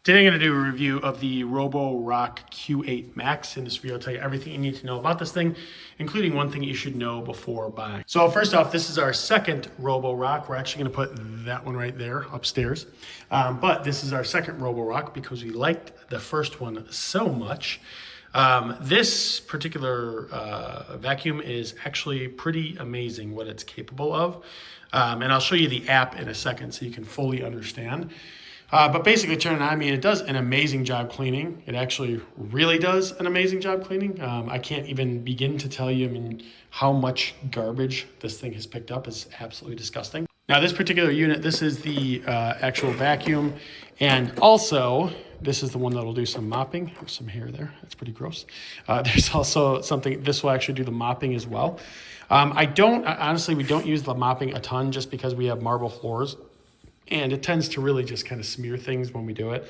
Today I'm going to do a review of the Roborock Q8 Max. In this video, I'll tell you everything you need to know about this thing, including one thing you should know before buying. So first off, this is our second Roborock. We're actually going to put that one right there upstairs. But this is our second Roborock because we liked the first one so much. This particular vacuum is actually pretty amazing what it's capable of. And I'll show you the app in a second so you can fully understand. But basically, turn it on. I mean, it does an amazing job cleaning. It actually really does an amazing job cleaning. I can't even begin to tell you, I mean, how much garbage this thing has picked up. It's absolutely disgusting. Now, this particular unit, this is the actual vacuum. And also, this is the one that'll do some mopping. There's some hair there. That's pretty gross. There's also something, this will actually do the mopping as well. Honestly, we don't use the mopping a ton just because we have marble floors. And it tends to really just kind of smear things when we do it.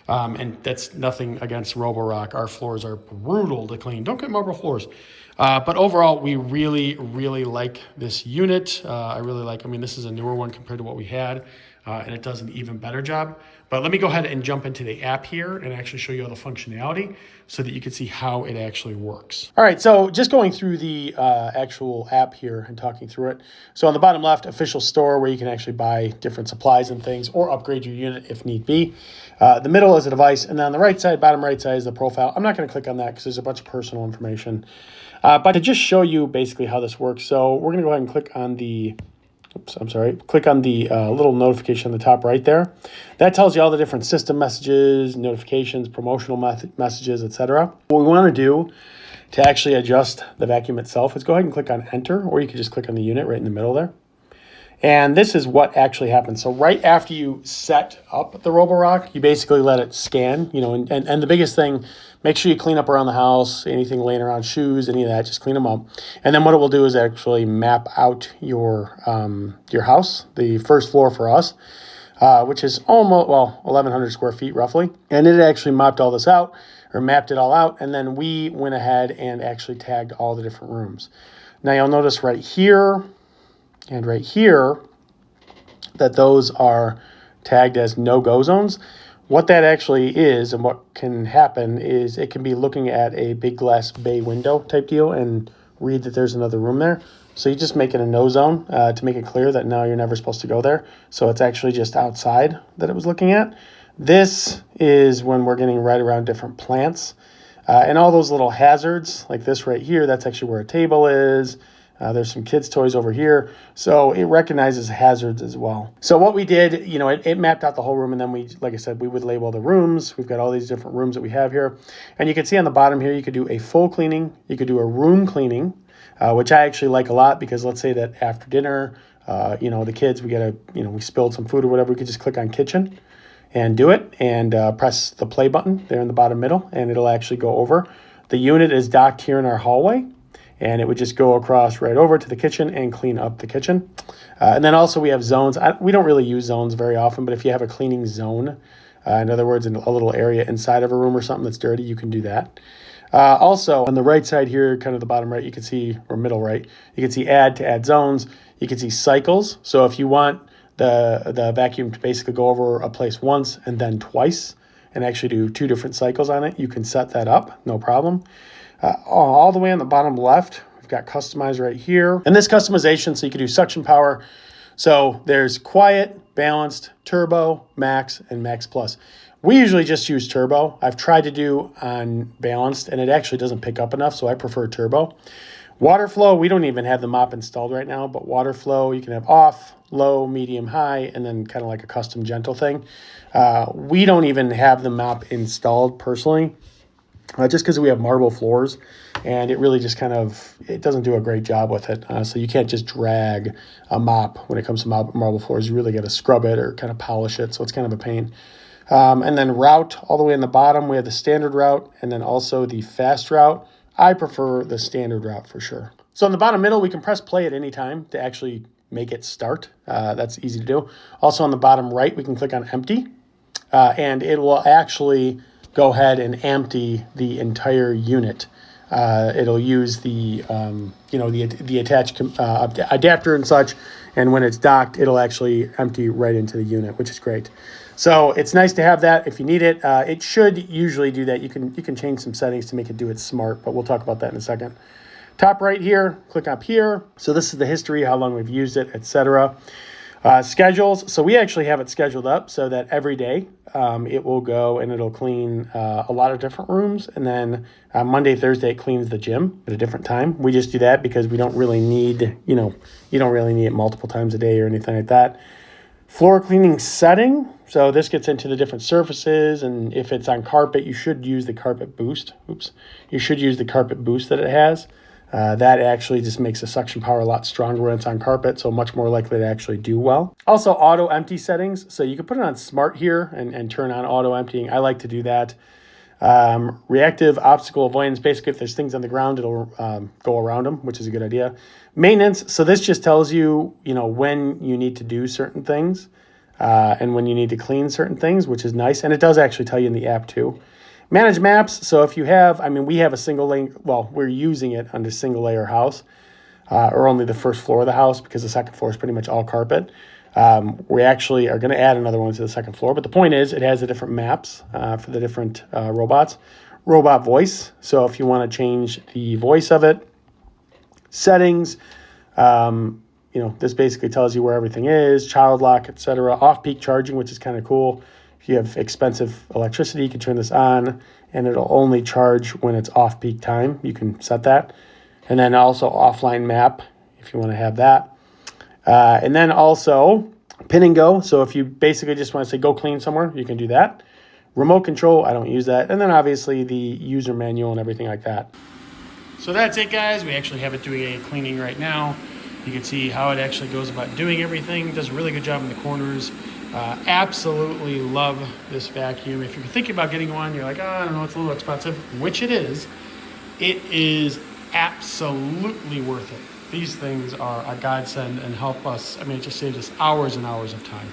And that's nothing against Roborock. Our floors are brutal to clean. Don't get marble floors. But overall, we really, really like this unit. I mean, this is a newer one compared to what we had. And it does an even better job. But let me go ahead and jump into the app here and actually show you all the functionality so that you can see how it actually works. All right, so just going through the actual app here and talking through it. So on the bottom left, official store where you can actually buy different supplies and things or upgrade your unit if need be. The middle is a device, and then on the right side, bottom right side is the profile. I'm not gonna click on that because there's a bunch of personal information. But to just show you basically how this works, so we're gonna go ahead and click on the click on the little notification on the top right there. That tells you all the different system messages, notifications, promotional messages, etc. What we want to do to actually adjust the vacuum itself is go ahead and click on enter, or you can just click on the unit right in the middle there. And this is what actually happens. So right after you set up the Roborock, you basically let it scan, and the biggest thing, make sure you clean up around the house, anything laying around, shoes, any of that, just clean them up. And then what it will do is actually map out your house, the first floor for us, which is almost, 1,100 square feet roughly. And it actually mapped all this out, or mapped it all out. And then we went ahead and actually tagged all the different rooms. Now you'll notice right here, and right here, that those are tagged as no-go zones. What that actually is and what can happen is it can be looking at a big glass bay window type deal and read that there's another room there. So you just make it a no zone to make it clear that no, you're never supposed to go there. So it's actually just outside that it was looking at. This is when we're getting right around different plants. And all those little hazards like this right here, that's actually where a table is. There's some kids' toys over here. So it recognizes hazards as well. So what we did, it mapped out the whole room. And then like I said, we would label the rooms. We've got all these different rooms that we have here. And you can see on the bottom here, you could do a full cleaning. You could do a room cleaning, which I actually like a lot because let's say that after dinner, the kids, we spilled some food or whatever. We could just click on kitchen and do it and press the play button there in the bottom middle. And it'll actually go over. The unit is docked here in our hallway. And it would just go across right over to the kitchen and clean up the kitchen. And then also we have zones. We don't really use zones very often, but if you have a cleaning zone, in other words, in a little area inside of a room or something that's dirty, you can do that. Also, on the right side here, kind of the bottom right, you can see, or middle right, you can see add to add zones. You can see cycles. So if you want the vacuum to basically go over a place once and then twice and actually do 2 different cycles on it, you can set that up, no problem. All the way on the bottom left, we've got customize right here. And this customization, so you can do suction power. So there's quiet, balanced, turbo, max, and max plus. We usually just use turbo. I've tried to do on balanced, and it actually doesn't pick up enough, so I prefer turbo. Water flow, we don't even have the mop installed right now, but water flow, you can have off, low, medium, high, and then kind of like a custom gentle thing. We don't even have the mop installed personally. Just because we have marble floors and it really just it doesn't do a great job with it. So you can't just drag a mop when it comes to marble floors. You really got to scrub it or kind of polish it. So it's kind of a pain. And then route all the way in the bottom, we have the standard route and then also the fast route. I prefer the standard route for sure. So in the bottom middle, we can press play at any time to actually make it start. That's easy to do. Also on the bottom right, we can click on empty and it will actually go ahead and empty the entire unit. It'll use the attached adapter and such, and when it's docked, it'll actually empty right into the unit, which is great. So it's nice to have that if you need it. It should usually do that. You can change some settings to make it do it smart, but we'll talk about that in a second. Top right here, click up here. So this is the history, how long we've used it, etc. Schedules. So we actually have it scheduled up so that every day it will go and it'll clean a lot of different rooms. And then Monday, Thursday, it cleans the gym at a different time. We just do that because we don't really need, you don't really need it multiple times a day or anything like that. Floor cleaning setting. So this gets into the different surfaces, and if it's on carpet, you should use the carpet boost. You should use the carpet boost that it has. That actually just makes the suction power a lot stronger when it's on carpet, so much more likely to actually do well. Also, auto empty settings. So you can put it on smart here and turn on auto emptying. I like to do that. Reactive obstacle avoidance. Basically, if there's things on the ground, it'll go around them, which is a good idea. Maintenance. So this just tells you, when you need to do certain things and when you need to clean certain things, which is nice. And it does actually tell you in the app too. Manage maps. So if you have, we have a single lane, we're using it on a single layer house or only the first floor of the house because the second floor is pretty much all carpet. We actually are going to add another one to the second floor. But the point is it has the different maps for the different robots. Robot voice. So if you want to change the voice of it, settings, this basically tells you where everything is, child lock, etc. Off-peak charging, which is kind of cool. If you have expensive electricity, you can turn this on and it'll only charge when it's off-peak time. You can set that. And then also offline map if you want to have that. And then also pin and go. So if you basically just want to say go clean somewhere, you can do that. Remote control, I don't use that. And then obviously the user manual and everything like that. So that's it, guys. We actually have it doing a cleaning right now. You can see how it actually goes about doing everything. Does a really good job in the corners. Absolutely love this vacuum. If you're thinking about getting one, you're like, I don't know, it's a little expensive, which it is absolutely worth it. These things are a godsend and help us. It just saves us hours and hours of time.